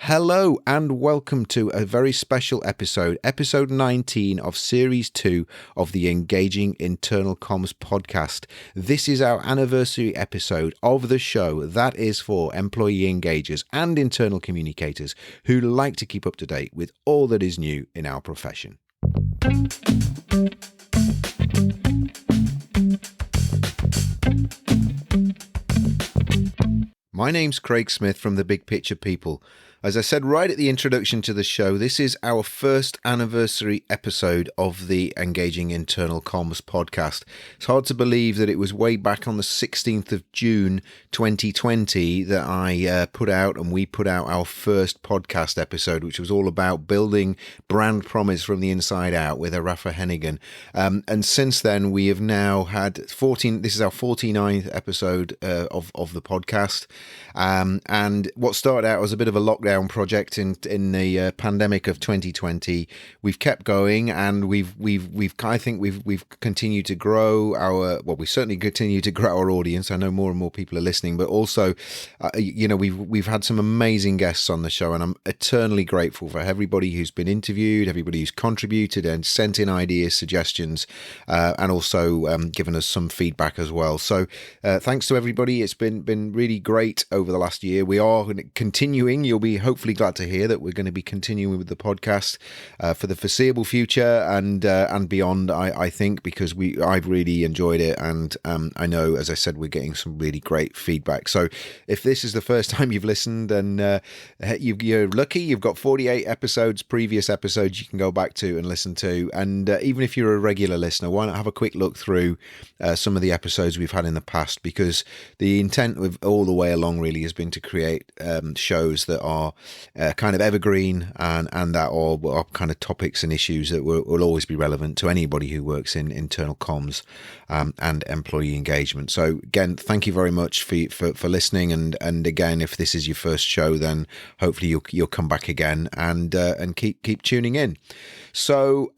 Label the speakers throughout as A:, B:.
A: Hello and welcome to a very special episode, episode 19 of series 2 of the Engaging Internal Comms podcast. This is our anniversary episode of the show that is for employee engagers and internal communicators who like to keep up to date with all that is new in our profession. My name's Craig Smith from The Big Picture People. As I said right at the introduction to the show, this is our first anniversary episode of the Engaging Internal Comms podcast. It's hard to believe that it was way back on the 16th of June 2020 that I put out our first podcast episode, which was all about building brand promise from the inside out with Rafa Hennigan. And since then, we have now had 14, this is our 49th episode of the podcast. And what started out as a bit of a lockdown project in the pandemic of 2020, we've kept going, and we've continued to grow we certainly continue to grow our audience. I know more and more people are listening, but also, we've had some amazing guests on the show, and I'm eternally grateful for everybody who's been interviewed, everybody who's contributed and sent in ideas, suggestions, and also given us some feedback as well. So thanks to everybody. It's been really great over the last year. We are continuing. You'll be hopefully glad to hear that we're going to be continuing with the podcast for the foreseeable future and beyond, I think, because I've really enjoyed it, and I know, as I said, we're getting some really great feedback. So if this is the first time you've listened, and you're lucky, you've got 48 previous episodes you can go back to and listen to. And even if you're a regular listener, why not have a quick look through some of the episodes we've had in the past, because the intent with all the way along really has been to create shows that are kind of evergreen and that are kind of topics and issues that will always be relevant to anybody who works in internal comms and employee engagement. So again, thank you very much for listening, and again, if this is your first show, then hopefully you'll come back again and keep tuning in. So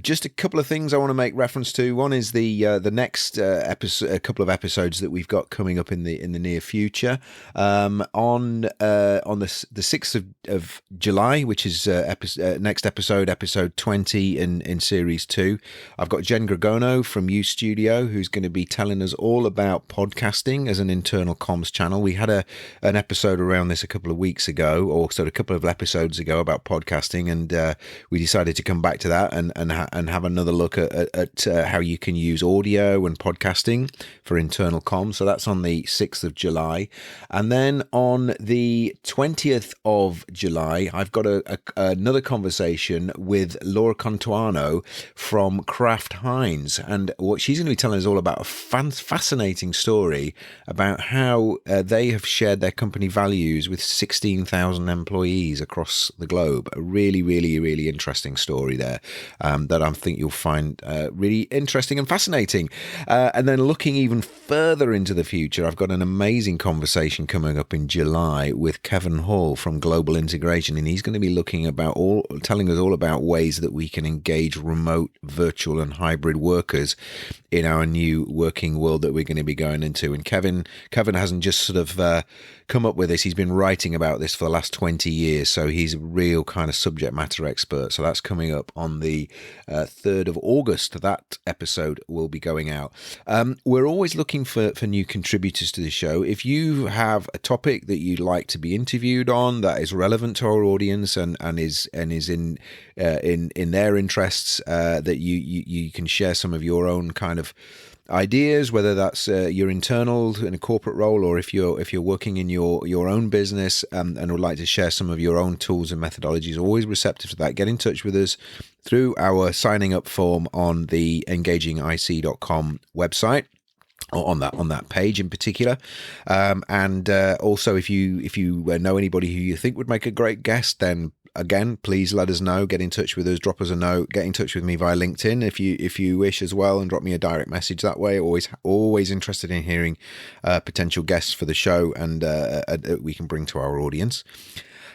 A: just a couple of things I want to make reference to. One is the next episode, a couple of episodes that we've got coming up in the near future. On the 6th of July, which is next episode 20 in series 2. I've got Jen Gregono from U Studio, who's going to be telling us all about podcasting as an internal comms channel. We had an episode around this a couple of weeks ago, or sort of a couple of episodes ago, about podcasting, and we decided to come back to that and have another look at how you can use audio and podcasting for internal comms. So that's on the 6th of July. And then on the 20th of July, I've got another conversation with Laura Contuano from Kraft Heinz. And what she's going to be telling us all about a fascinating story about how they have shared their company values with 16,000 employees across the globe. A really, really, really interesting story there that I think you'll find really interesting and fascinating. And then looking even further into the future, I've got an amazing conversation coming up in July with Kevin Hall from Global Integration, and he's going to be telling us all about ways that we can engage remote, virtual and hybrid workers in our new working world that we're going to be going into. And Kevin hasn't just sort of come up with this. He's been writing about this for the last 20 years. So he's a real kind of subject matter expert. So that's coming up on the 3rd of August. That episode will be going out. We're always looking for new contributors to the show. If you have a topic that you'd like to be interviewed on that is relevant to our audience and is in their interests, that you can share some of your own kind of ideas, whether that's your internal in a corporate role, or if you're working in your own business and would like to share some of your own tools and methodologies, always receptive to that. Get in touch with us through our signing up form on the engagingic.com website, or on that page in particular, and also if you know anybody who you think would make a great guest, then again, please let us know. Get in touch with us, drop us a note, get in touch with me via LinkedIn if you wish as well, and drop me a direct message that way. Always interested in hearing potential guests for the show and we can bring to our audience.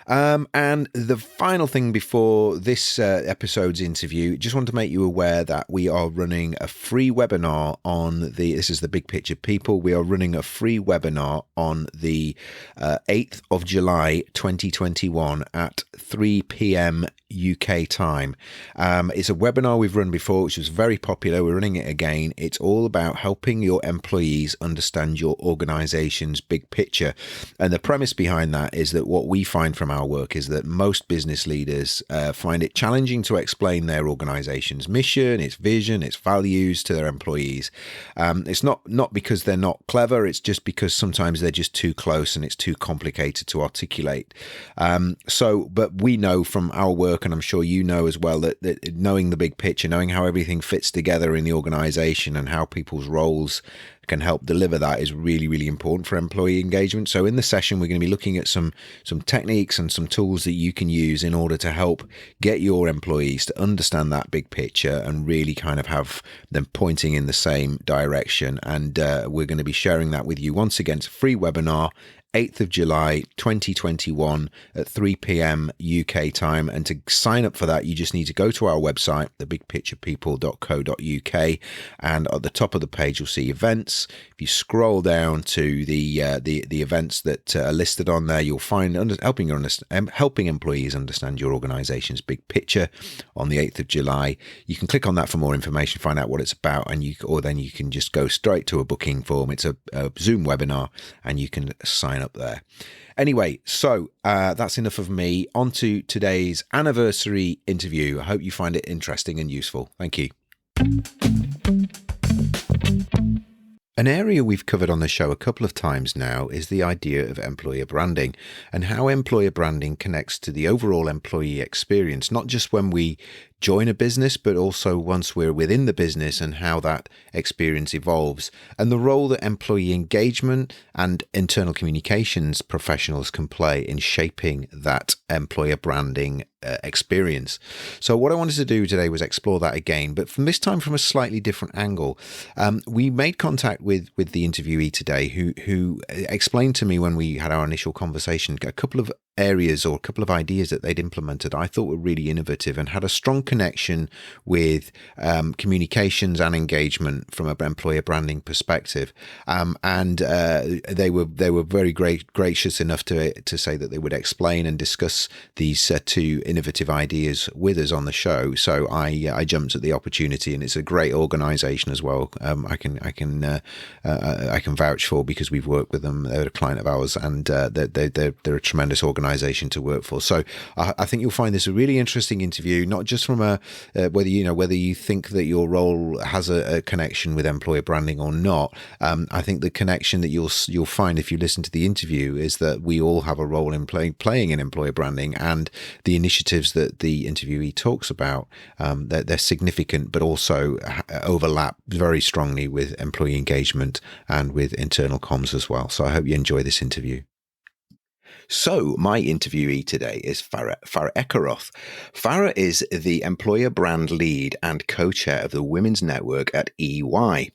A: And the final thing before this episode's interview, just want to make you aware that we are running a free webinar on this is the Big Picture People. We are running a free webinar on the 8th of July 2021 at 3 p.m. UK time. It's a webinar we've run before, which was very popular. We're running it again. It's all about helping your employees understand your organization's big picture. And the premise behind that is that what we find from our work is that most business leaders find it challenging to explain their organization's mission, its vision, its values to their employees. It's not because they're not clever. It's just because sometimes they're just too close and it's too complicated to articulate. But we know from our work, and I'm sure you know as well, that knowing the big picture, knowing how everything fits together in the organization and how people's roles can help deliver that is really, really important for employee engagement. So in the session, we're going to be looking at some techniques and some tools that you can use in order to help get your employees to understand that big picture and really kind of have them pointing in the same direction. And we're going to be sharing that with you. Once again, it's a free webinar, 8th of July 2021 at 3 p.m. UK time. And to sign up for that, you just need to go to our website, thebigpicturepeople.co.uk, and at the top of the page you'll see events. If you scroll down to the events that are listed on there, you'll find helping employees understand your organization's big picture on the 8th of July. You can click on that for more information, find out what it's about, and then you can just go straight to a booking form. It's a Zoom webinar and you can sign up there. Anyway, so that's enough of me. On to today's anniversary interview. I hope you find it interesting and useful. Thank you. An area we've covered on the show a couple of times now is the idea of employer branding and how employer branding connects to the overall employee experience, not just when we join a business, but also once we're within the business and how that experience evolves, and the role that employee engagement and internal communications professionals can play in shaping that employer branding experience. So what I wanted to do today was explore that again, but from this time from a slightly different angle. We made contact with the interviewee today who explained to me when we had our initial conversation a couple of areas or a couple of ideas that they'd implemented I thought were really innovative and had a strong connection with communications and engagement from an employer branding perspective. And they were very gracious enough to say that they would explain and discuss these two innovative ideas with us on the show. So I jumped at the opportunity, and it's a great organisation as well. I can vouch for, because we've worked with them. They're a client of ours, and they're a tremendous organisation to work for. So I think you'll find this a really interesting interview, not just from whether you think that your role has a connection with employer branding or not. I think the connection that you'll find if you listen to the interview is that we all have a role in playing in employer branding, and the initiatives that the interviewee talks about, they're significant, but also overlap very strongly with employee engagement and with internal comms as well. So I hope you enjoy this interview. So my interviewee today is Farah Ekaroth. Farah is the employer brand lead and co-chair of the Women's Network at EY.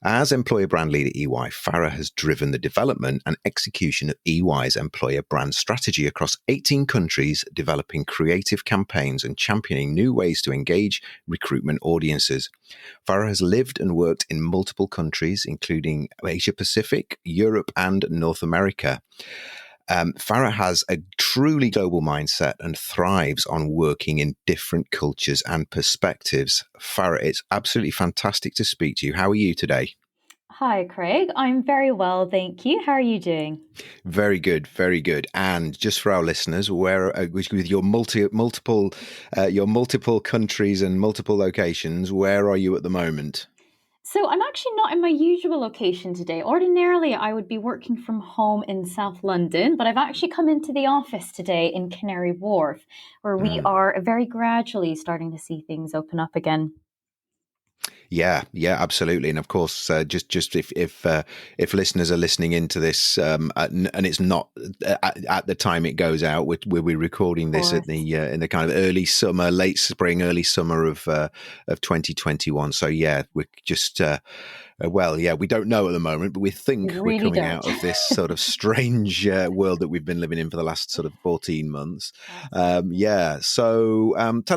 A: As employer brand lead at EY, Farah has driven the development and execution of EY's employer brand strategy across 18 countries, developing creative campaigns and championing new ways to engage recruitment audiences. Farah has lived and worked in multiple countries, including Asia Pacific, Europe, and North America. Farah has a truly global mindset and thrives on working in different cultures and perspectives. Farah, it's absolutely fantastic to speak to you. How are you today?
B: Hi, Craig. I'm very well, thank you. How are you doing?
A: Very good, very good. And just for our listeners, where with your multiple countries and multiple locations, where are you at the moment?
B: So I'm actually not in my usual location today. Ordinarily, I would be working from home in South London, but I've actually come into the office today in Canary Wharf, where we are very gradually starting to see things open up again.
A: Yeah, absolutely. And of course, just if listeners are listening into this, and it's not at the time it goes out, we're recording
B: Of
A: this at
B: course.
A: the in the kind of early summer, late spring, early summer of 2021. So yeah, we're just well, yeah, we don't know at the moment, but we
B: We
A: think we're
B: really
A: coming
B: don't.
A: out of this sort of strange world that we've been living in for the last sort of 14 months.
B: Absolutely.
A: Yeah. So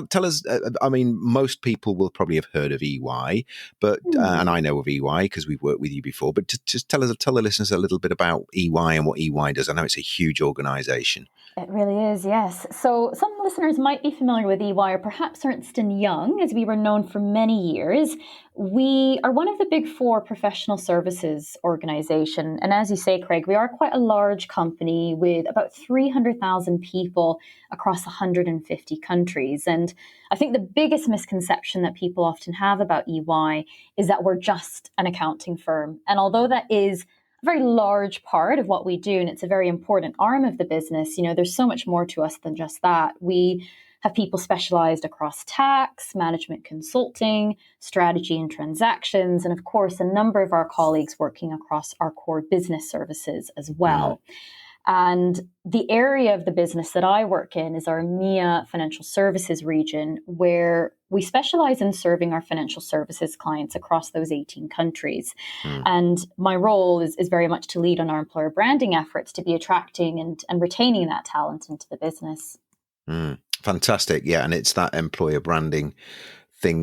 A: tell us, I mean, most people will probably have heard of EY, but, and
B: Hmm.
A: I know of EY because we've worked with you before, but just tell the listeners a little bit about EY and what EY does. I know it's a huge organization.
B: It really is, yes. So some listeners might be familiar with EY or perhaps Ernst& Young, as we were known for many years. We are one of the big four professional services organization. And as you say, Craig, we are quite a large company with about 300,000 people across 150 countries. And I think the biggest misconception that people often have about EY is that we're just an accounting firm. And although that is a very large part of what we do, and it's a very important arm of the business, there's so much more to us than just that. We have people specialized across tax, management consulting, strategy and transactions, and of course, a number of our colleagues working across our core business services as
A: Mm,
B: well. And the area of the business that I work in is our EMEA financial services region, where we specialize in serving our financial services clients across those 18 countries.
A: mm,
B: And my role is very much to lead on our employer branding efforts to be attracting and retaining that talent into the business.
A: mm. Fantastic. Yeah. And it's that employer branding topic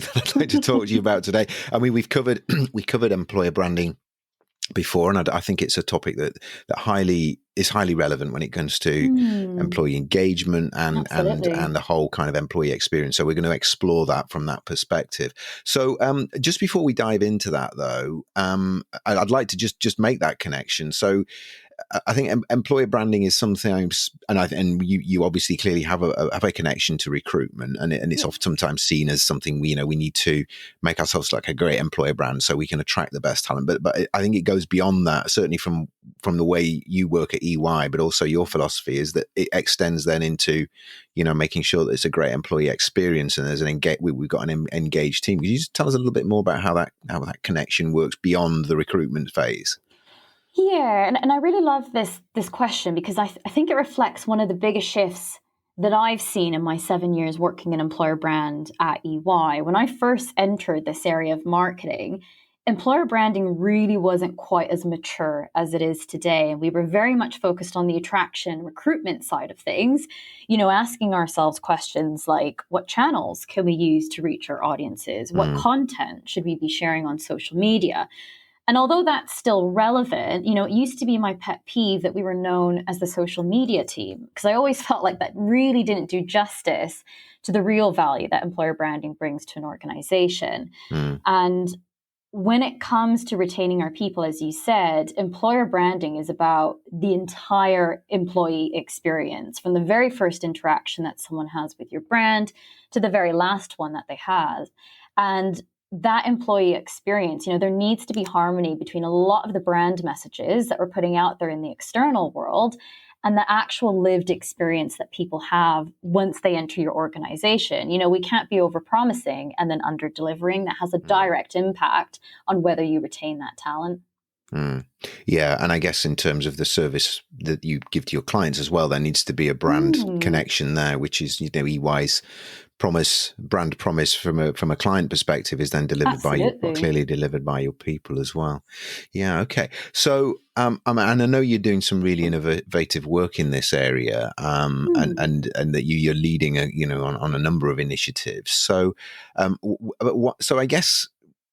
A: that I'd like to talk to you about today. I mean, we've covered, we covered employer branding before, and I think it's a topic that highly relevant when it comes to
B: Hmm,
A: employee engagement
B: absolutely.
A: and the whole kind of employee experience. So we're going to explore that from that perspective. So just before we dive into that, though, I'd like to just make that connection. So I think employer branding is sometimes, and you obviously clearly have a connection to recruitment, and it's
B: Yeah.
A: oftentimes seen as something we need to make ourselves like a great employer brand so we can attract the best talent. But I think it goes beyond that. Certainly from the way you work at EY, but also your philosophy is that it extends then into making sure that it's a great employee experience and there's we've got an engaged team. Could you just tell us a little bit more about how that connection works beyond the recruitment phase?
B: Yeah, and I really love this question because I think it reflects one of the biggest shifts that I've seen in my 7 years working in employer brand at EY. When I first entered this area of marketing, employer branding really wasn't quite as mature as it is today. And we were very much focused on the attraction, recruitment side of things, asking ourselves questions like what channels can we use to reach our audiences? What
A: Mm,
B: content should we be sharing on social media? And although that's still relevant, it used to be my pet peeve that we were known as the social media team, because I always felt like that really didn't do justice to the real value that employer branding brings to an organization.
A: mm,
B: And when it comes to retaining our people, as you said, employer branding is about the entire employee experience, from the very first interaction that someone has with your brand to the very last one that they have. And that employee experience, there needs to be harmony between a lot of the brand messages that we're putting out there in the external world and the actual lived experience that people have once they enter your organization. We can't be over promising and then under delivering. That has a
A: mm.
B: direct impact on whether you retain that talent.
A: Mm. Yeah, and I guess in terms of the service that you give to your clients as well, there needs to be a brand
B: Mm,
A: connection there, which is EY's brand promise from a client perspective is then delivered by you, or
B: absolutely.
A: clearly delivered by your people as well. Yeah, okay. So, and I know you're doing some really innovative work in this area,
B: Mm.
A: and that you're leading on a number of initiatives. So, so I guess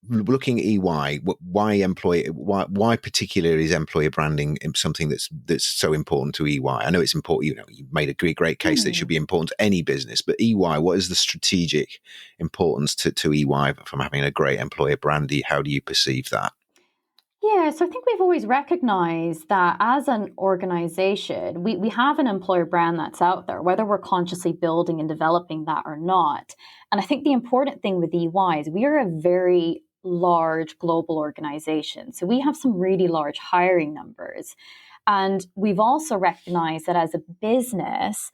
A: looking at EY, why particularly is employer branding something that's so important to EY? I know it's important. You made a great case that it should
B: Mm.
A: be important to any business, but EY, what is the strategic importance to EY from having a great employer brand? How do you perceive that?
B: Yeah, so I think we've always recognized that as an organization, we have an employer brand that's out there, whether we're consciously building and developing that or not. And I think the important thing with EY is we are a very large global organization. So we have some really large hiring numbers. And we've also recognized that as a business,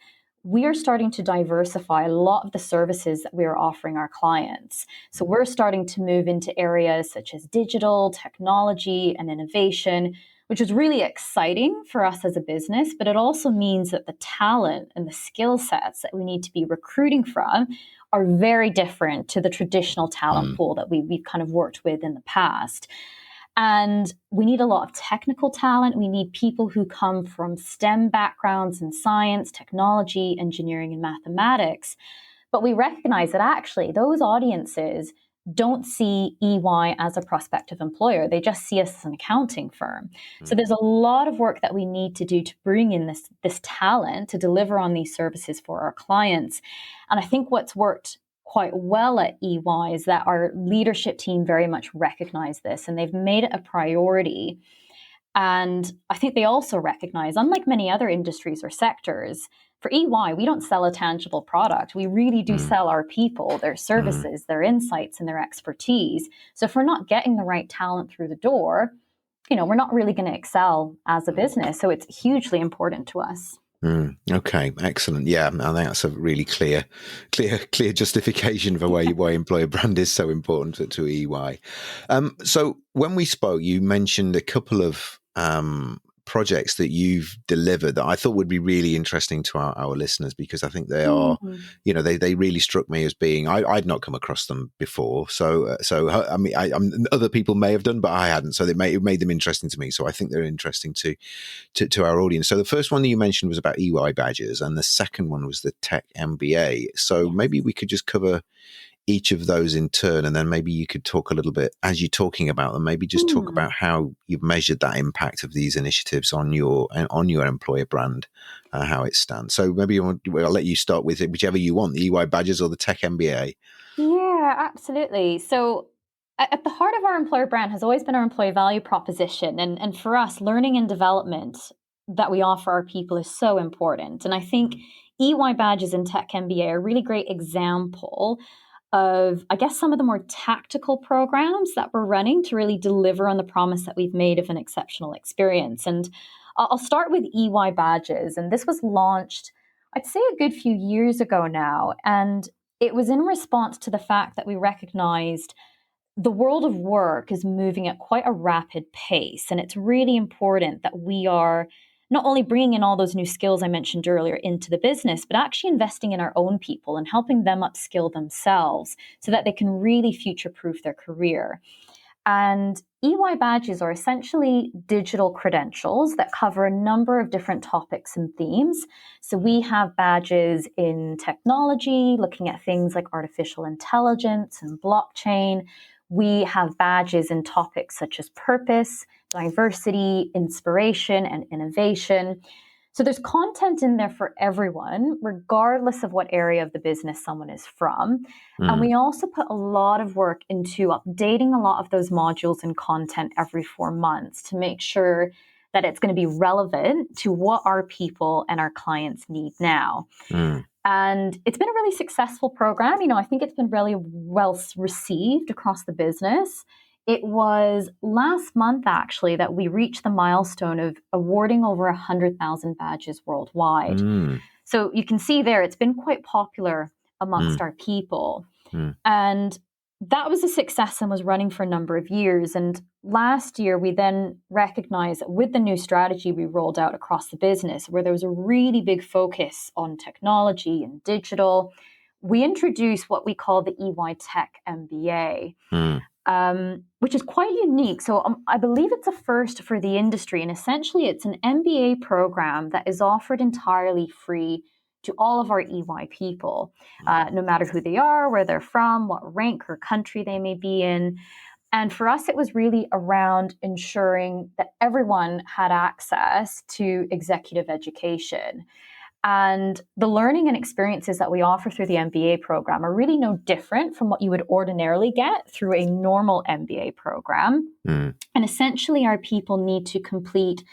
B: we are starting to diversify a lot of the services that we are offering our clients. So we're starting to move into areas such as digital, technology, and innovation, which is really exciting for us as a business, but it also means that the talent and the skill sets that we need to be recruiting from are very different to the traditional talent pool that we've kind of worked with in the past. And we need a lot of technical talent. We need people who come from STEM backgrounds in science, technology, engineering, and mathematics. But we recognize that actually those audiences don't see EY as a prospective employer. They just see us as an accounting firm. So there's a lot of work that we need to do to bring in this talent to deliver on these services for our clients. And I think what's worked quite well at EY is that our leadership team very much recognize this, and they've made it a priority. And I think they also recognize, unlike many other industries or sectors, for EY, we don't sell a tangible product. We really do sell our people, their services, their insights, and their expertise. So if we're not getting the right talent through the door, we're not really going to excel as a business. So it's hugely important to us.
A: Okay, excellent. Yeah, I think that's a really clear justification for why employer brand is so important to EY. So when we spoke, you mentioned a couple of projects that you've delivered that I thought would be really interesting to our listeners, because I think they are, they really struck me as being, I'd not come across them before. So I mean, other people may have done, but I hadn't. So it made them interesting to me. So I think they're interesting to our audience. So the first one that you mentioned was about EY badges, and the second one was the Tech MBA. So maybe we could just cover each of those in turn, and then maybe you could talk a little bit, as you're talking about them, maybe just talk about how you've measured that impact of these initiatives on your employer brand, how it stands. So maybe I'll let you start with it, whichever you want, the EY badges or the Tech MBA.
B: Yeah, absolutely. So at the heart of our employer brand has always been our employee value proposition. And for us, learning and development that we offer our people is so important. And I think EY badges and Tech MBA are a really great example of, I guess, some of the more tactical programs that we're running to really deliver on the promise that we've made of an exceptional experience. And I'll start with EY badges. And this was launched, I'd say, a good few years ago now. And it was in response to the fact that we recognized the world of work is moving at quite a rapid pace. And it's really important that we are not only bringing in all those new skills I mentioned earlier into the business, but actually investing in our own people and helping them upskill themselves so that they can really future-proof their career. And EY badges are essentially digital credentials that cover a number of different topics and themes. So we have badges in technology, looking at things like artificial intelligence and blockchain. We have badges in topics such as purpose, diversity, inspiration, and innovation. So there's content in there for everyone, regardless of what area of the business someone is from. And we also put a lot of work into updating a lot of those modules and content every 4 months to make sure that it's going to be relevant to what our people and our clients need now. And it's been a really successful program. I think it's been really well received across the business. It was last month, actually, that we reached the milestone of awarding over 100,000 badges worldwide. So you can see there, it's been quite popular amongst our people. And that was a success and was running for a number of years. And last year, we then recognized that with the new strategy we rolled out across the business, where there was a really big focus on technology and digital, we introduced what we call the EY Tech MBA. Which is quite unique. So I believe it's a first for the industry. And essentially, it's an MBA program that is offered entirely free to all of our EY people, no matter who they are, where they're from, what rank or country they may be in. And for us, it was really around ensuring that everyone had access to executive education. And the learning and experiences that we offer through the MBA program are really no different from what you would ordinarily get through a normal MBA program. And essentially, our people need to complete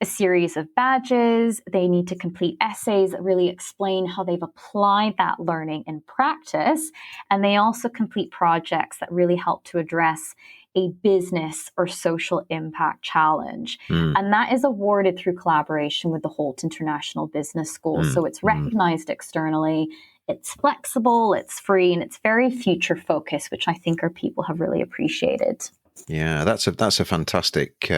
B: a series of badges. They need to complete essays that really explain how they've applied that learning in practice. And they also complete projects that really help to address a business or social impact challenge.
A: Mm,
B: And that is awarded through collaboration with the Holt International Business School.
A: mm,
B: So it's
A: mm.
B: recognized externally, it's flexible, it's free, and it's very future focused, which I think our people have really appreciated.
A: Yeah, that's a fantastic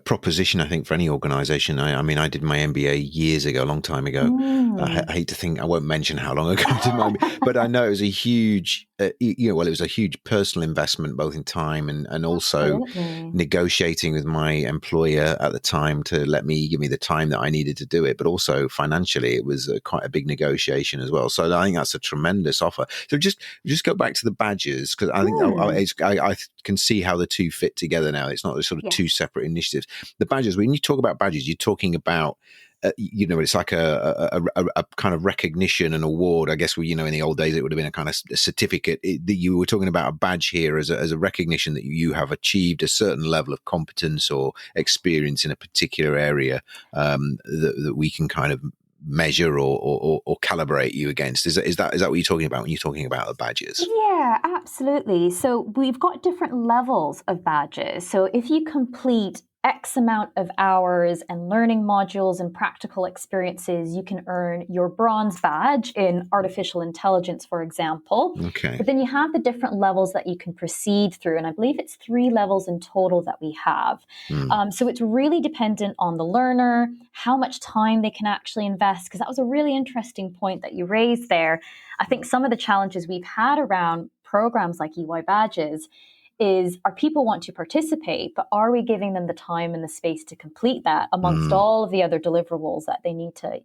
A: proposition, I think, for any organization. I mean, I did my MBA years ago, a long time ago.
B: Mm.
A: I hate to think, I won't mention how long ago I did my MBA, but I know it was a huge, well, it was a huge personal investment, both in time and also
B: Absolutely.
A: negotiating with my employer at the time to give me the time that I needed to do it. But also financially, it was quite a big negotiation as well. So I think that's a tremendous offer. So just go back to the badges, because I think
B: Mm.
A: I can see how the two fit together now. It's not sort of two
B: Yes.
A: separate initiatives. The badges, when you talk about badges, you're talking about it's like a kind of recognition and award. I guess in the old days it would have been a kind of certificate. That you were talking about a badge here as a recognition that you have achieved a certain level of competence or experience in a particular area, that we can kind of measure or calibrate you against. Is that what you're talking about when you're talking about the badges?
B: Yeah, absolutely. So we've got different levels of badges. So if you complete X amount of hours and learning modules and practical experiences, you can earn your bronze badge in artificial intelligence, for example.
A: Okay.
B: But then you have the different levels that you can proceed through. And I believe it's 3 levels in total that we have.
A: Mm,
B: So it's really dependent on the learner, how much time they can actually invest, because that was a really interesting point that you raised there. I think some of the challenges we've had around programs like EY Badges is our people want to participate, but are we giving them the time and the space to complete that amongst
A: mm,
B: all of the other deliverables that they need to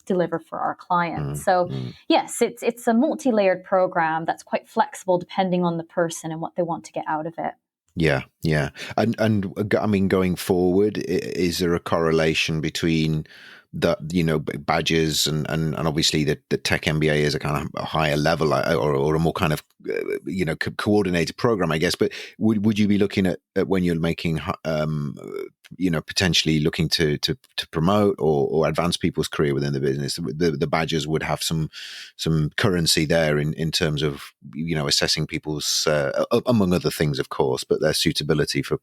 B: deliver for our clients?
A: mm,
B: So
A: mm.
B: yes, it's a multi-layered program that's quite flexible depending on the person and what they want to get out of it.
A: Yeah, yeah, and I mean, going forward, is there a correlation between the badges and obviously the tech MBA is a kind of a higher level, or a more kind of coordinated program, I guess. But would you be looking at when you're making potentially looking to promote or advance people's career within the business, the badges would have some currency there in terms of assessing people's among other things, of course, but their suitability for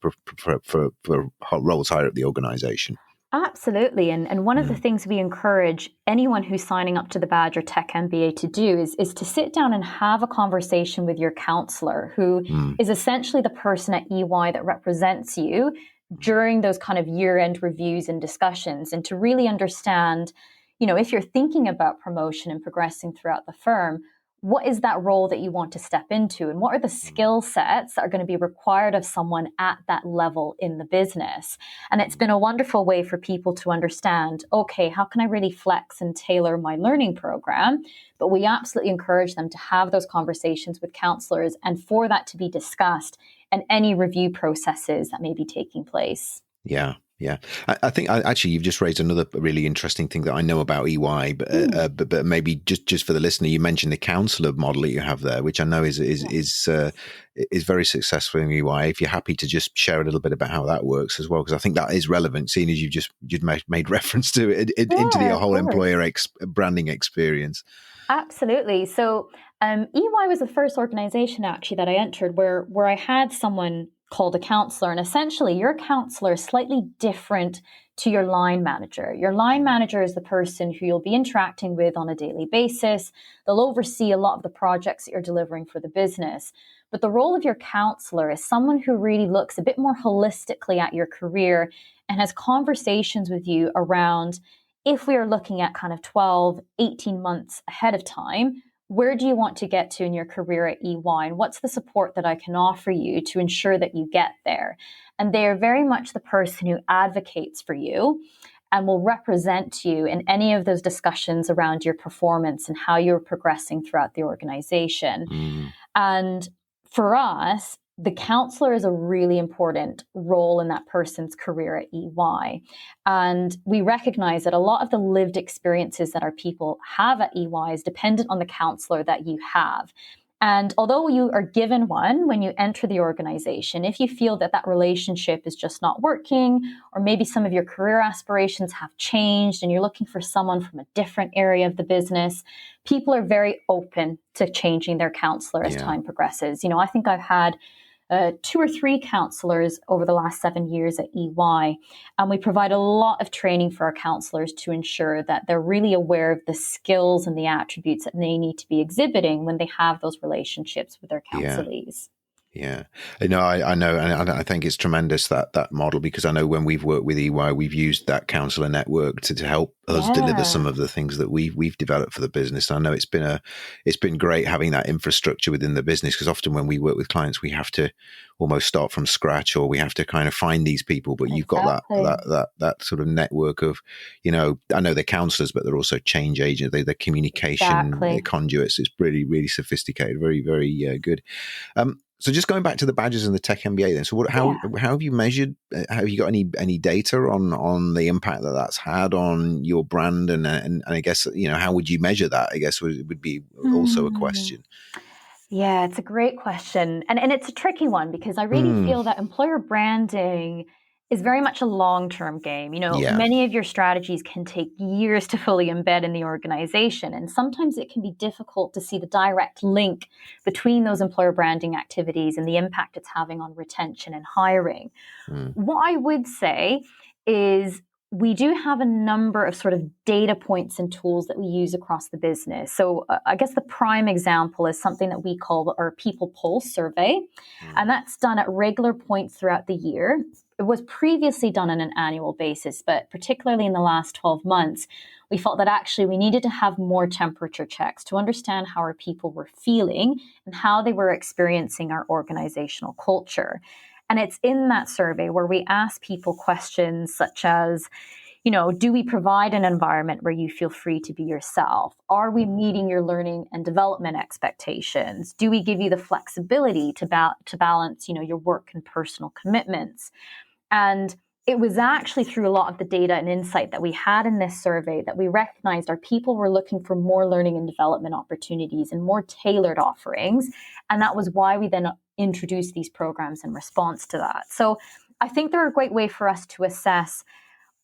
A: roles higher up the organization.
B: Absolutely. And one of the
A: Mm,
B: things we encourage anyone who's signing up to the Badger Tech MBA to do is to sit down and have a conversation with your counselor, who
A: mm,
B: is essentially the person at EY that represents you during those kind of year-end reviews and discussions, and to really understand, if you're thinking about promotion and progressing throughout the firm, what is that role that you want to step into, and what are the
A: mm,
B: skill sets that are going to be required of someone at that level in the business. And it's
A: mm.
B: been a wonderful way for people to understand, okay, how can I really flex and tailor my learning program? But we absolutely encourage them to have those conversations with counselors and for that to be discussed and any review processes that may be taking place.
A: Yeah, yeah. I think actually you've just raised another really interesting thing that I know about EY,
B: Mm,
A: but maybe just for the listener, you mentioned the counselor model that you have there, which I know
B: yes.
A: is very successful in EY. If you're happy to just share a little bit about how that works as well, because I think that is relevant, seeing as you've made reference to it into the
B: Yeah, of
A: whole
B: course.
A: employer branding experience.
B: Absolutely. So EY was the first organization actually that I entered where I had someone called a counselor, and essentially your counselor is slightly different to your line manager. Your line manager is the person who you'll be interacting with on a daily basis. They'll oversee a lot of the projects that you're delivering for the business. But the role of your counselor is someone who really looks a bit more holistically at your career and has conversations with you around, if we are looking at kind of 12, 18 months ahead of time, where do you want to get to in your career at EY? And what's the support that I can offer you to ensure that you get there? And they are very much the person who advocates for you and will represent you in any of those discussions around your performance and how you're progressing throughout the organization.
A: Mm,
B: And for us, the counselor is a really important role in that person's career at EY. And we recognize that a lot of the lived experiences that our people have at EY is dependent on the counselor that you have. And although you are given one when you enter the organization, if you feel that that relationship is just not working, or maybe some of your career aspirations have changed and you're looking for someone from a different area of the business, people are very open to changing their counselor as
A: yeah.
B: time progresses. I think I've had 2 or 3 counselors over the last 7 years at EY. And we provide a lot of training for our counselors to ensure that they're really aware of the skills and the attributes that they need to be exhibiting when they have those relationships with their
A: Yeah.
B: counselees.
A: Yeah, no, I know, and I think it's tremendous that model, because I know when we've worked with EY, we've used that counselor network to help us deliver some
B: Yeah,
A: of the things that we've developed for the business. I know it's been great having that infrastructure within the business, because often when we work with clients, we have to almost start from scratch, or we have to kind of find these people. But you've got
B: exactly.
A: that sort of network of, I know they're counselors, but they're also change agents. They're communication
B: Exactly.
A: conduits. It's really, really sophisticated. Very, very good. So just going back to the badges and the Tech MBA then. So how
B: Yeah.
A: have you measured? Have you got any data on the impact that that's had on your brand? And I guess, how would you measure that? I guess would be also a
B: Hmm.
A: question.
B: Yeah, it's a great question. And it's a tricky one because I really
A: Mm,
B: feel that employer branding is very much a long-term game.
A: yeah.
B: Many of your strategies can take years to fully embed in the organization, and sometimes it can be difficult to see the direct link between those employer branding activities and the impact it's having on retention and hiring.
A: Mm,
B: What I would say is we do have a number of sort of data points and tools that we use across the business. So, I guess the prime example is something that we call our People Pulse survey,
A: mm,
B: and that's done at regular points throughout the year. It was previously done on an annual basis, but particularly in the last 12 months, we felt that actually we needed to have more temperature checks to understand how our people were feeling and how they were experiencing our organizational culture. And it's in that survey where we ask people questions such as, do we provide an environment where you feel free to be yourself? Are we
A: mm,
B: meeting your learning and development expectations? Do we give you the flexibility to balance, your work and personal commitments? And it was actually through a lot of the data and insight that we had in this survey that we recognized our people were looking for more learning and development opportunities and more tailored offerings. And that was why we then introduced these programs in response to that. So I think they're a great way for us to assess,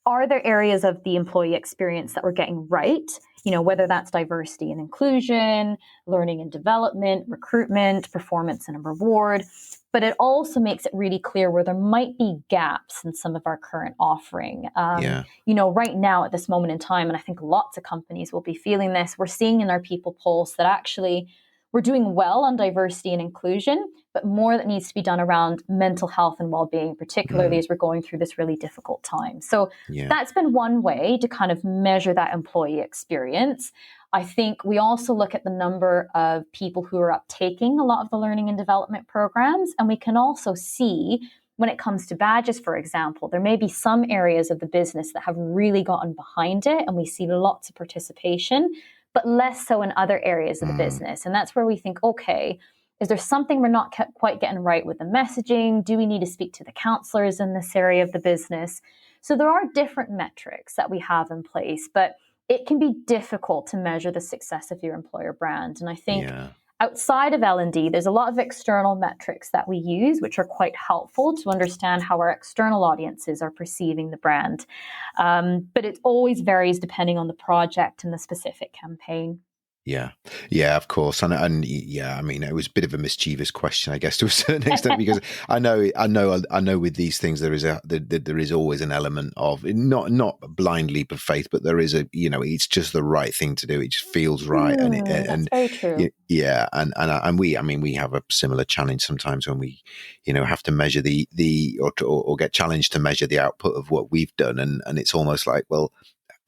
B: are there areas of the employee experience that we're getting right? Whether that's diversity and inclusion, learning and development, recruitment, performance and reward. But it also makes it really clear where there might be gaps in some of our current offering.
A: yeah.
B: Right now at this moment in time, and I think lots of companies will be feeling this, we're seeing in our People Pulse that actually we're doing well on diversity and inclusion, but more that needs to be done around mental health and well-being, particularly
A: Mm,
B: as we're going through this really difficult time. So
A: yeah.
B: that's been one way to kind of measure that employee experience. I think we also look at the number of people who are uptaking a lot of the learning and development programs, and we can also see when it comes to badges, for example, there may be some areas of the business that have really gotten behind it, and we see lots of participation, but less so in other areas of the
A: Mm,
B: business. And that's where we think, okay, is there something we're not quite getting right with the messaging? Do we need to speak to the counselors in this area of the business? So there are different metrics that we have in place, but it can be difficult to measure the success of your employer brand. And I think
A: yeah.
B: outside of L&D, there's a lot of external metrics that we use, which are quite helpful to understand how our external audiences are perceiving the brand. But it always varies depending on the project and the specific campaign.
A: Yeah, yeah, of course, and yeah, I mean, it was a bit of a mischievous question, I guess, to a certain extent, because I know, with these things there is always an element of not blindly of faith, but there is it's just the right thing to do. It just feels right,
B: That's very true.
A: yeah, and we, I mean, we have a similar challenge sometimes when we, have to measure or get challenged to measure the output of what we've done, and it's almost like, well,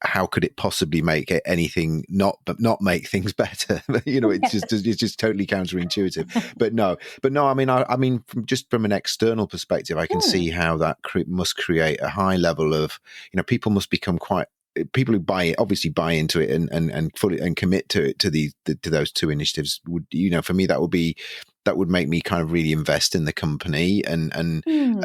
A: how could it possibly make it anything not make things better? It's just totally counterintuitive. But no. I mean, from an external perspective, I can
B: Hmm.
A: see how that must create a high level of, people must become quite people who obviously buy into it and fully and commit to it, to those two initiatives. Would, for me, that would make me kind of really invest in the company and
B: Hmm.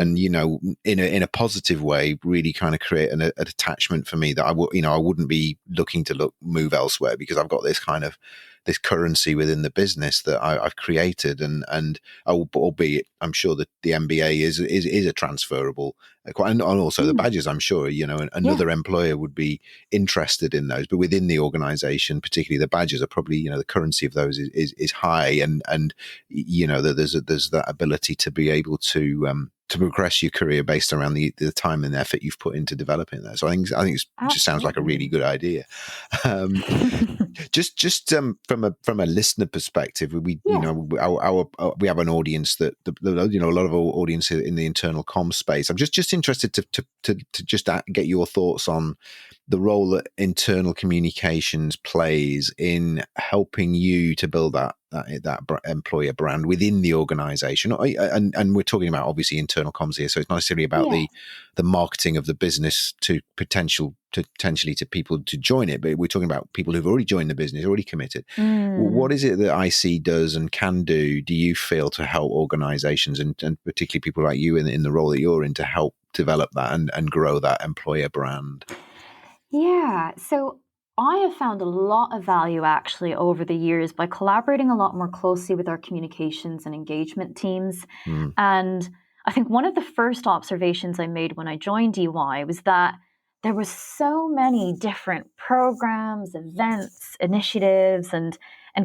A: in a positive way, really kind of create an attachment for me that I wouldn't be looking to move elsewhere, because I've got this kind of this currency within the business that I've created, and albeit I'm sure that the MBA is a transferable, and also the
B: Mm,
A: badges. I'm sure
B: yeah,
A: another employer would be interested in those, but within the organisation, particularly the badges are probably the currency of those is high, and that there's that ability to be able to progress your career based around the time and effort you've put into developing that. So it just sounds like a really
B: absolutely.
A: good idea. Um, just from a listener perspective, we
B: Yeah,
A: we have an audience that a lot of our audience in the internal comm space. I'm just interested to just get your thoughts on the role that internal communications plays in helping you to build that employer brand within the organization. And we're talking about obviously internal comms here, so it's not necessarily about
B: yeah.
A: the marketing of the business to potentially to people to join it, but we're talking about people who've already joined the business, already committed. What
B: Mm.
A: is it that IC does and can do you feel, to help organizations, and particularly people like you in the role that you're in, to help develop that and grow that employer brand?
B: Yeah, so I have found a lot of value actually over the years by collaborating a lot more closely with our communications and engagement teams.
A: Mm,
B: And I think one of the first observations I made when I joined EY was that there was so many different programs, events, initiatives, and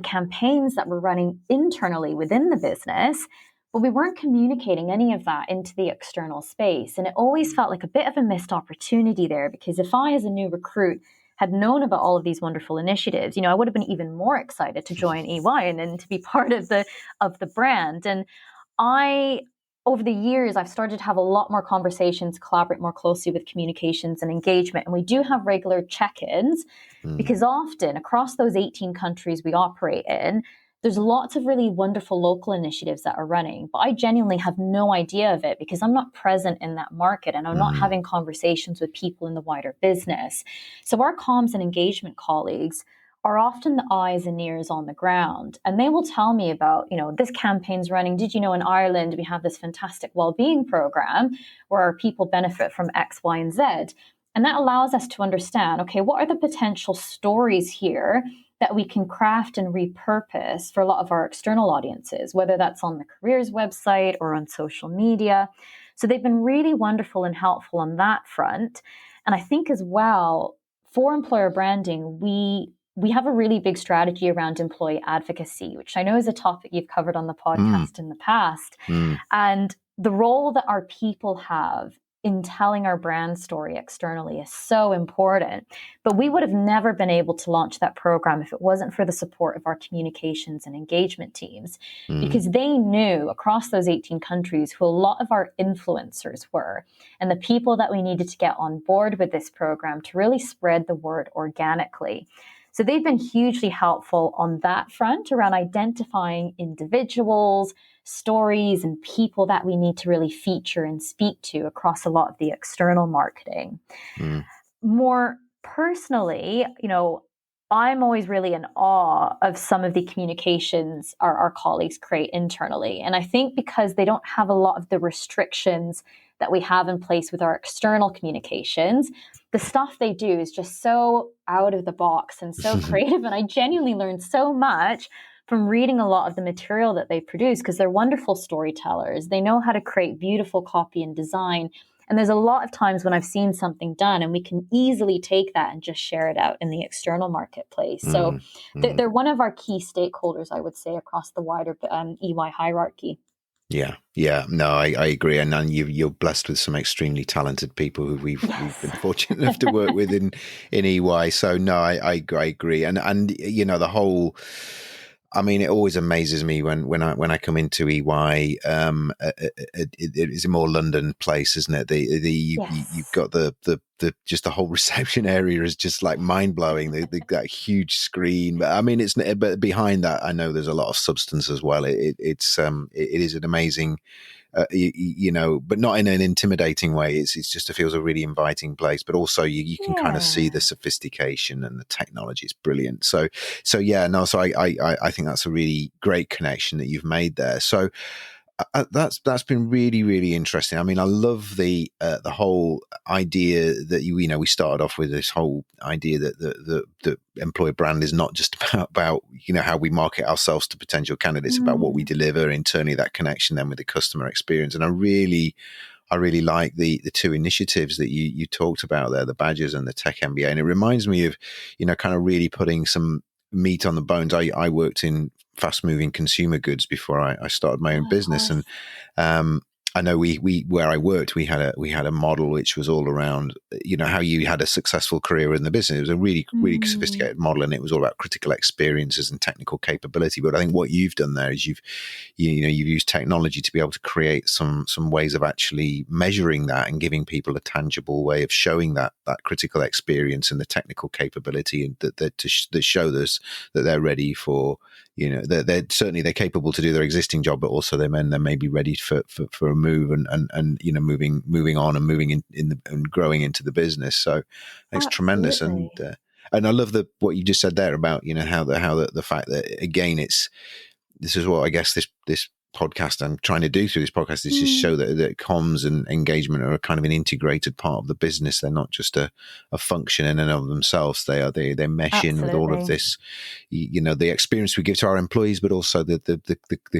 B: campaigns that were running internally within the business, but we weren't communicating any of that into the external space. And it always felt like a bit of a missed opportunity there, because if I, as a new recruit, had known about all of these wonderful initiatives, I would have been even more excited to join EY and to be part of the brand. And I over the years, I've started to have a lot more conversations, collaborate more closely with communications and engagement. And we do have regular check-ins,
A: mm,
B: because often across those 18 countries we operate in, there's lots of really wonderful local initiatives that are running, but I genuinely have no idea of it because I'm not present in that market and I'm not
A: mm,
B: having conversations with people in the wider business. So our comms and engagement colleagues are often the eyes and ears on the ground, and they will tell me about, this campaign's running. Did you know in Ireland we have this fantastic well-being program where our people benefit from X, Y, and Z? And that allows us to understand, okay, what are the potential stories here that we can craft and repurpose for a lot of our external audiences, whether that's on the careers website or on social media. So they've been really wonderful and helpful on that front. And I think as well, for employer branding, we have a really big strategy around employee advocacy, which I know is a topic you've covered on the
A: mm,
B: podcast in the past.
A: mm,
B: And the role that our people have in telling our brand story externally is so important. But we would have never been able to launch that program if it wasn't for the support of our communications and engagement teams,
A: mm,
B: because they knew across those 18 countries who a lot of our influencers were and the people that we needed to get on board with this program to really spread the word organically. So they've been hugely helpful on that front around identifying individuals, stories, and people that we need to really feature and speak to across a lot of the external marketing.
A: mm,
B: More personally, I'm always really in awe of some of the communications our colleagues create internally. And I think because they don't have a lot of the restrictions that we have in place with our external communications, the stuff they do is just so out of the box and so creative. And I genuinely learned so much from reading a lot of the material that they produce, because they're wonderful storytellers. They know how to create beautiful copy and design. And there's a lot of times when I've seen something done and we can easily take that and just share it out in the external marketplace. So
A: mm, mm.
B: they're one of our key stakeholders, I would say, across the wider EY hierarchy.
A: Yeah, yeah, no, I agree, and you're blessed with some extremely talented people who we've
B: Yes.
A: been fortunate enough to work with in EY. So no, I agree, and the whole. I mean, it always amazes me when I come into EY. It's a more London place, isn't it? You've
B: Yes.
A: got the just the whole reception area is just like mind blowing. That huge screen, but I mean, but behind that, I know there's a lot of substance as well. It is an amazing but not in an intimidating way. It's just, it feels a really inviting place, but also you can kind of see the
B: Yeah.
A: sophistication and the technology is brilliant. So yeah, no, so I think that's a really great connection that you've made there. So That's been really, really interesting. I mean, I love the whole idea that we started off with this whole idea that the employer brand is not just about how we market ourselves to potential candidates, about what we deliver internally, that connection then with the customer experience. And I really like the two initiatives that you talked about there, the Badgers and the Tech MBA. And it reminds me of, kind of really putting some meat on the bones. I worked in fast moving consumer goods before I started my own
B: of
A: business.
B: course.
A: And I know we where I worked, we had a model which was all around, how you had a successful career in the business. It was a really, really sophisticated model, and it was all about critical experiences and technical capability. But I think what you've done there is you've used technology to be able to create some ways of actually measuring that and giving people a tangible way of showing that critical experience and the technical capability, and that show us that they're ready for, they're certainly they're capable to do their existing job, but also they may be ready for a move and moving on and moving in and growing into the business. So it's tremendous.
B: Absolutely.
A: And I love what you just said there about how the fact that, again, this is what I guess this podcast I'm trying to do through this podcast is just show that comms and engagement are a kind of an integrated part of the business. They're not just a function in and of themselves. They mesh in with all of this, the experience we give to our employees, but also the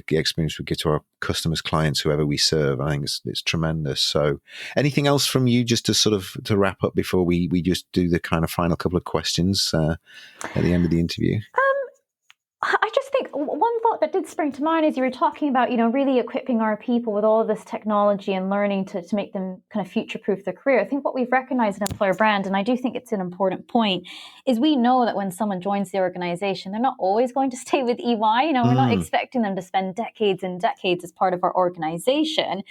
A: experience we give to our customers, clients, whoever we serve. I think it's tremendous. So anything else from you, just to wrap up before we just do the kind of final couple of questions at the end of the interview?
B: I just think one thought that did spring to mind as you were talking about, really equipping our people with all of this technology and learning to make them kind of future-proof their career. I think what we've recognized in employer brand, and I do think it's an important point, is we know that when someone joins the organization, they're not always going to stay with EY. We're not expecting them to spend decades and decades as part of our organization.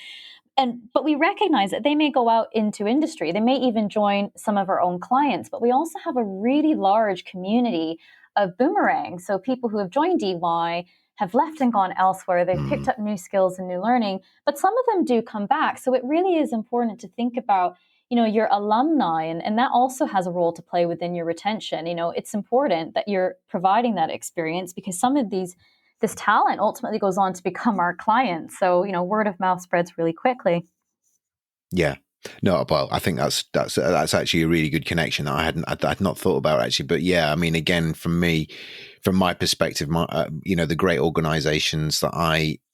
B: But we recognize that they may go out into industry. They may even join some of our own clients. But we also have a really large community of boomerangs. So people who have joined EY have left and gone elsewhere. They've picked up new skills and new learning, but some of them do come back. So it really is important to think about, your alumni, and that also has a role to play within your retention. It's important that you're providing that experience, because some of this talent ultimately goes on to become our clients. So, word of mouth spreads really quickly.
A: Yeah. No, well, I think that's actually a really good connection that I'd not thought about, actually. But yeah, I mean, again, from my perspective, the great organizations that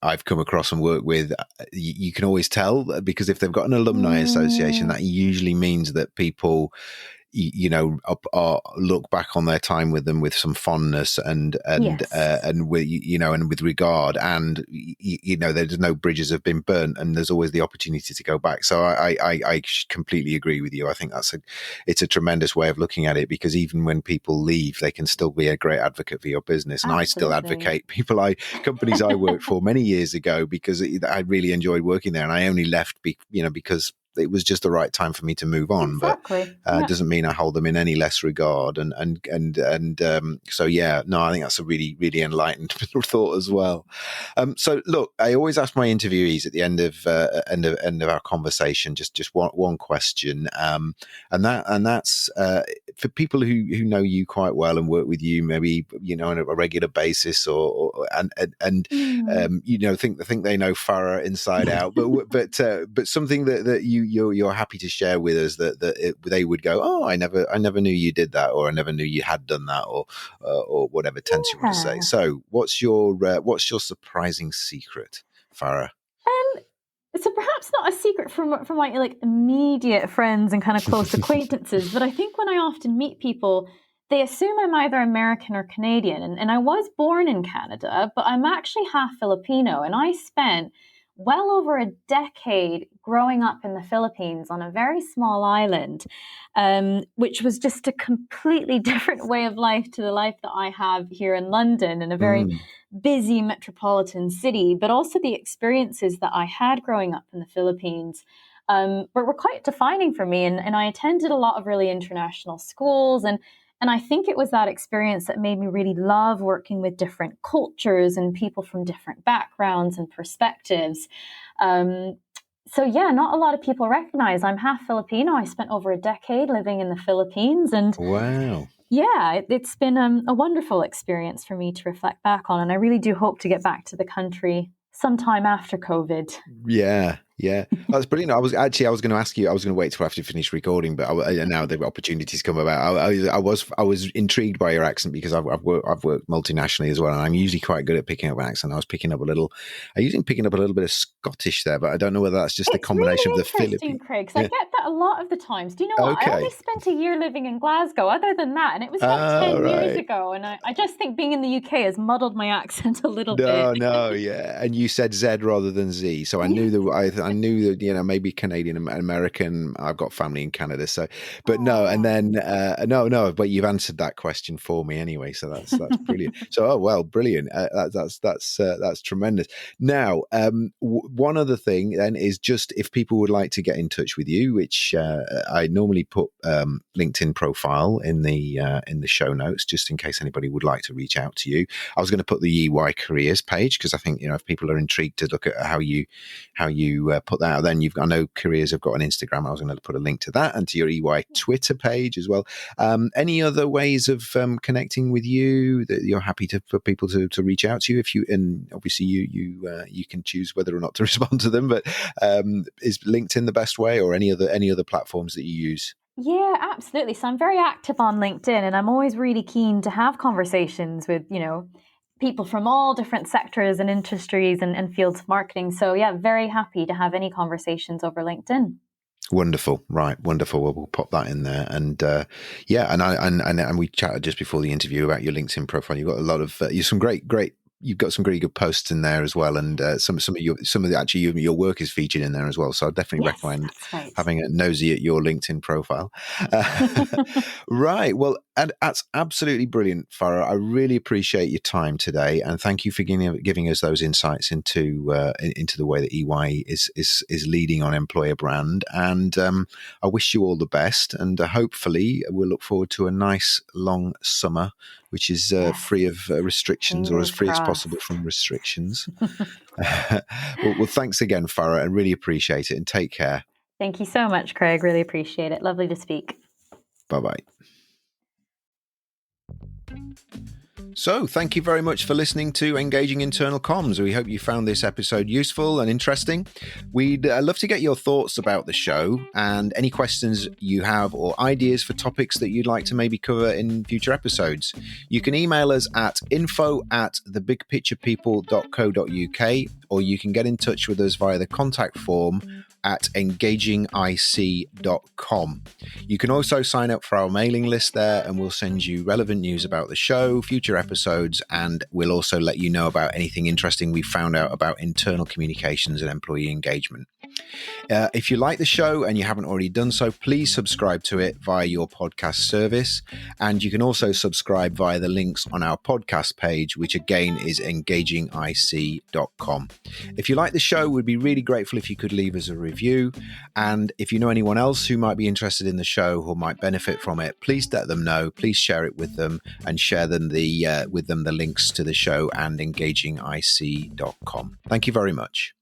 A: I've come across and worked with, you can always tell, because if they've got an alumni association, that usually means that people, look back on their time with them with some fondness and with and with regard, and there's no bridges have been burnt, and there's always the opportunity to go back. So I completely agree with you. I think it's a tremendous way of looking at it, because even when people leave, they can still be a great advocate for your business. And
B: Absolutely.
A: I still advocate companies I worked for many years ago, because I really enjoyed working there, and I only left because it was just the right time for me to move on.
B: Exactly.
A: But it doesn't mean I hold them in any less regard. So yeah, no, I think that's a really, really enlightened thought as well. So look, I always ask my interviewees at the end of our conversation just one question, and that's for people who know you quite well and work with you, maybe on a regular basis, think they know Farah inside out, but something that you're happy to share with us that they would go, oh, I never knew you did that, or I never knew you had done that, or whatever tense you want to say. So what's your surprising secret, Farah?
B: So perhaps not a secret from my immediate friends and kind of close acquaintances, but I think when I often meet people, they assume I'm either American or Canadian. And I was born in Canada, but I'm actually half Filipino. And I spent well over a decade growing up in the Philippines on a very small island, which was just a completely different way of life to the life that I have here in London, in a very busy metropolitan city. But also the experiences that I had growing up in the Philippines were quite defining for me. And I attended a lot of really international schools, and I think it was that experience that made me really love working with different cultures and people from different backgrounds and perspectives. So yeah, not a lot of people recognize I'm half Filipino. I spent over a decade living in the Philippines, and
A: wow.
B: Yeah, it's been a wonderful experience for me to reflect back on, and I really do hope to get back to the country sometime after COVID.
A: Yeah, that's brilliant. I was going to ask you. I was going to wait till after you finished recording, but now the opportunities come about. I was intrigued by your accent because I've worked multinationally as well, and I'm usually quite good at picking up accent. I was picking up a little bit of Scottish there, but I don't know whether that's just the
B: It's
A: combination
B: really
A: of the
B: interesting,
A: Philippines.
B: Craig, because I get that a lot of the times. Do you know what? I only
A: Okay.
B: spent a year living in Glasgow, other than that, and it was about
A: Oh,
B: 10 years
A: right.
B: ago. And I just think being in the UK has muddled my accent a little bit.
A: No, yeah. And you said Z rather than Z, so I knew that I knew that maybe Canadian American. I've got family in Canada, so but no. And then no. But you've answered that question for me anyway, so that's brilliant. So brilliant. That's tremendous. Now, one other thing then is just if people would like to get in touch with you, which I normally put LinkedIn profile in the show notes, just in case anybody would like to reach out to you. I was going to put the EY careers page because I think if people are intrigued to look at how you put that out, then I know careers have got an Instagram. I was going to put a link to that and to your EY Twitter page as well. Any other ways of connecting with you that you're happy for people to reach out to you? And obviously you can choose whether or not to respond to them, but is LinkedIn the best way, or any other platforms that you use?
B: Yeah, absolutely. So I'm very active on LinkedIn, and I'm always really keen to have conversations with, people from all different sectors and industries and fields of marketing. So yeah, very happy to have any conversations over LinkedIn.
A: Wonderful, right? Wonderful. Well, we'll pop that in there, and and we chatted just before the interview about your LinkedIn profile. You've got a lot of You've got some really good posts in there as well, and some of your work is featured in there as well. So I definitely
B: Yes,
A: recommend
B: that's right.
A: having a nosy at your LinkedIn profile. Right. Well, and that's absolutely brilliant, Farah. I really appreciate your time today, and thank you for giving us those insights into the way that EY is leading on employer brand. And I wish you all the best, and hopefully we'll look forward to a nice long summer, which is
B: Yes.
A: free of restrictions, or as
B: Fingers
A: free as
B: crossed.
A: possible from restrictions. Well, thanks again, Farah. I really appreciate it, and take care.
B: Thank you so much, Craig. Really appreciate it. Lovely to speak.
A: Bye-bye. So, thank you very much for listening to Engaging Internal Comms. We hope you found this episode useful and interesting. We'd love to get your thoughts about the show and any questions you have or ideas for topics that you'd like to maybe cover in future episodes. You can email us at info@thebigpicturepeople.co.uk, or you can get in touch with us via the contact form at engagingic.com. You can also sign up for our mailing list there, and we'll send you relevant news about the show, future episodes, and we'll also let you know about anything interesting we found out about internal communications and employee engagement. If you like the show and you haven't already done so, please subscribe to it via your podcast service. And you can also subscribe via the links on our podcast page, which again is engagingic.com. If you like the show, we'd be really grateful if you could leave us a review. And if you know anyone else who might be interested in the show or might benefit from it, please let them know. Please share it with them and share them with them the links to the show and engagingic.com. Thank you very much.